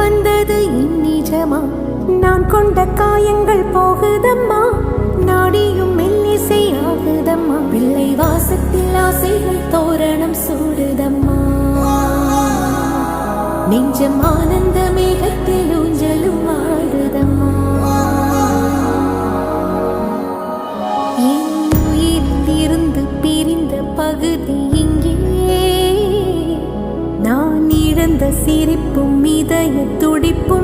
வந்தது நிஜமா? நான் கொண்ட காயங்கள் போகுதம்மா, நாடியும் மெல்லிசை ஆகுதம்மா. பிள்ளை வாசத்தில் ஆசைகள் தோரணம் சூடுதம்மா. நெஞ்சம் ஆனந்த மேகத்தில் ஊஞ்சலும் ஆடுதம்மா. என் உயிரிலிருந்து பிரிந்த பகுதி இங்கே, நான் இழந்த சிரிப்பும் இதய துடிப்பும்